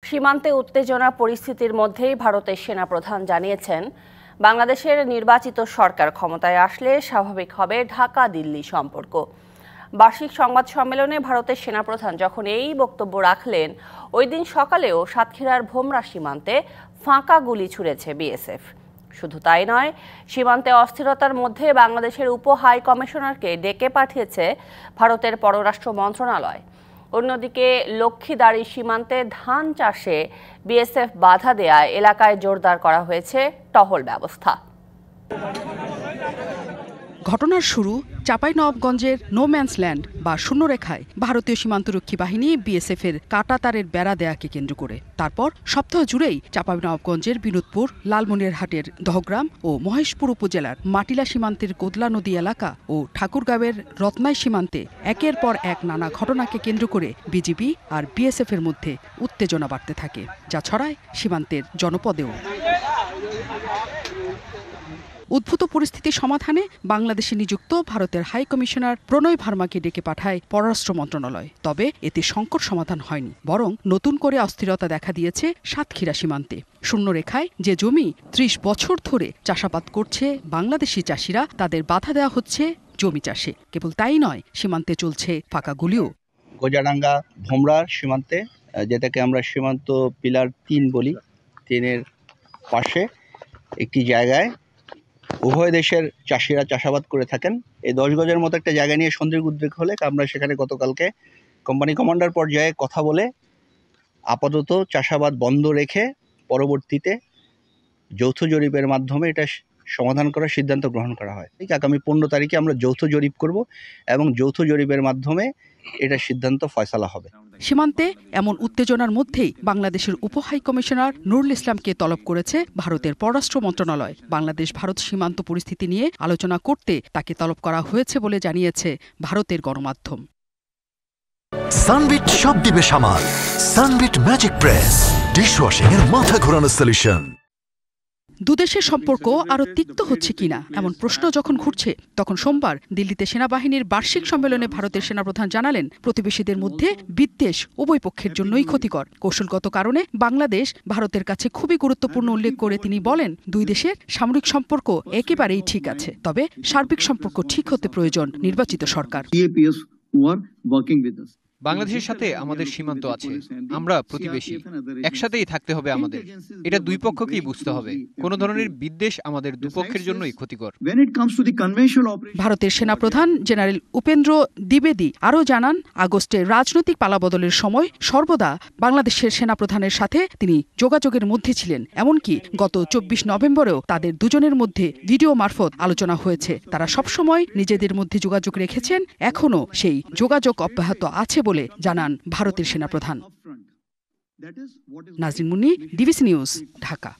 সীমান্তে উত্তেজনা পরিস্থিতির মধ্যেই ভারতের সেনাপ্রধান জানিয়েছেন, বাংলাদেশের নির্বাচিত সরকার ক্ষমতায় আসলে স্বাভাবিক হবে ঢাকা-দিল্লি সম্পর্ক। বার্ষিক সংবাদ সম্মেলনে ভারতের সেনাপ্রধান যখন এই বক্তব্য রাখলেন, ওই দিন সকালেও সাতক্ষীরার ভোমরা সীমান্তে ফাঁকা গুলি ছুড়েছে বিএসএফ। শুধু তাই নয়, সীমান্তে অস্থিরতার মধ্যে বাংলাদেশের উপ হাই কমিশনারকে ডেকে পাঠিয়েছে ভারতের পররাষ্ট্র মন্ত্রণালয়। অন্যদিকে লক্ষ্মীদাড়ি সীমান্তে ধান চাষে বিএসএফ বাধা দেয়ায় এলাকায় জোরদার করা হয়েছে টহল ব্যবস্থা। ঘটনার শুরু চাঁপাইনবাবগঞ্জের নোম্যান্স ল্যান্ড বা শূন্যরেখায় ভারতীয় সীমান্তরক্ষী বাহিনী বিএসএফ এর কাঁটাতারের বেড়া দেয়াকে কেন্দ্র করে। তারপর সপ্তাহ জুড়েই চাঁপাইনবাবগঞ্জের বিনোদপুর, লালমনিরহাটের দহগ্রাম ও মহেশপুর উপজেলার মাটিলা সীমান্তের কোদলা নদী এলাকা ও ঠাকুরগাঁওয়ের রত্নাই সীমান্তে একের পর এক নানা ঘটনাকে কেন্দ্র করে বিজিবি আর বিএসএফ এর মধ্যে উত্তেজনা বাড়তে থাকে, যা ছড়ায় সীমান্তের জনপদেও। উদ্ভূত পরিস্থিতি সমাধানে বাংলাদেশে নিযুক্ত ভারতের হাই কমিশনার প্রণয় ভার্মাকে ডেকে পাঠায় পররাষ্ট্র মন্ত্রণালয়। তবে এতে সংকট সমাধান হয়নি, বরং নতুন করে অস্থিরতা দেখা দিয়েছে সাতক্ষীরা সীমান্তে। শূন্যরেখায় যে জমি ৩০ বছর ধরে চাষাবাদ করছে বাংলাদেশি চাষিরা, তাদের বাধা দেওয়া হচ্ছে জমি চাষে। কেবল তাই নয়, সীমান্তে চলছে ফাঁকা গুলিও। গোজাডাঙ্গা ভোমরার সীমান্তে, যেটাকে আমরা সীমান্ত পিলার ৩ বলি, ৩-এর পাশে একটি জায়গায় উভয় দেশের চাষিরা চাষাবাদ করে থাকেন। এই 10 গজের মতো একটা জায়গা নিয়ে সন্ধির উদ্বেগ হলে আমরা সেখানে গতকালকে কোম্পানি কমান্ডার পর্যায়ে কথা বলে আপাতত চাষাবাদ বন্ধ রেখে পরবর্তীতে যৌথ জরিপের মাধ্যমে এটা সমাধান করার সিদ্ধান্ত গ্রহণ করা হয়। আগামী 15 তারিখে আমরা যৌথ জরিপ করব এবং যৌথ জরিপের মাধ্যমে এটা সিদ্ধান্ত ফয়সালা হবে। সীমান্তে এমন উত্তেজনার মধ্যেই বাংলাদেশের উপ হাই কমিশনার নুরুল ইসলামকে তলব করেছে ভারতের পররাষ্ট্র মন্ত্রণালয়। বাংলাদেশ ভারত সীমান্ত পরিস্থিতি নিয়ে আলোচনা করতে তাকে তলব করা হয়েছে বলে জানিয়েছে ভারতের গণমাধ্যম। সানবিট সব দিবে সামাল। সানবিট ম্যাজিক প্রেস ডিশওয়াশিং এর মাথা ঘোরানো সলিউশন। দুদেশের সম্পর্ক আরও তিক্ত হচ্ছে কিনা এমন প্রশ্ন যখন ঘুরছে, তখন সোমবার দিল্লিতে সেনাবাহিনীর বার্ষিক সম্মেলনে ভারতের সেনাপ্রধান জানালেন, প্রতিবেশীদের মধ্যে বিদ্বেষ উভয় পক্ষের জন্যই ক্ষতিকর। কৌশলগত কারণে বাংলাদেশ ভারতের কাছে খুবই গুরুত্বপূর্ণ উল্লেখ করে তিনি বলেন, দুই দেশের সামরিক সম্পর্ক একেবারেই ঠিক আছে, তবে সার্বিক সম্পর্ক ঠিক হতে প্রয়োজন নির্বাচিত সরকার। বাংলাদেশের সাথে আমাদের সীমান্ত আছে, আমরা প্রতিবেশী, একসাথেই থাকতে হবে আমাদের। এটা দুই পক্ষকেই বুঝতে হবে। কোন ধরনের বিদ্বেষ আমাদের দুপক্ষের জন্যই ক্ষতিকর। ভারতের সেনাপ্রধান জেনারেল উপেন্দ্র দ্বিবেদী আরও জানান, আগস্টে রাজনৈতিক পালাবদলের সময় সর্বদা বাংলাদেশের সেনাপ্রধানের সাথে তিনি যোগাযোগের মধ্যে ছিলেন। এমনকি গত 24 নভেম্বরেও তাদের দুজনের মধ্যে ভিডিও মারফত আলোচনা হয়েছে। তারা সবসময় নিজেদের মধ্যে যোগাযোগ রেখেছেন, এখনও সেই যোগাযোগ অব্যাহত আছে বলে জানান ভারতের সেনাপ্রধান। Nazrin Munni, DBC news, Dhaka.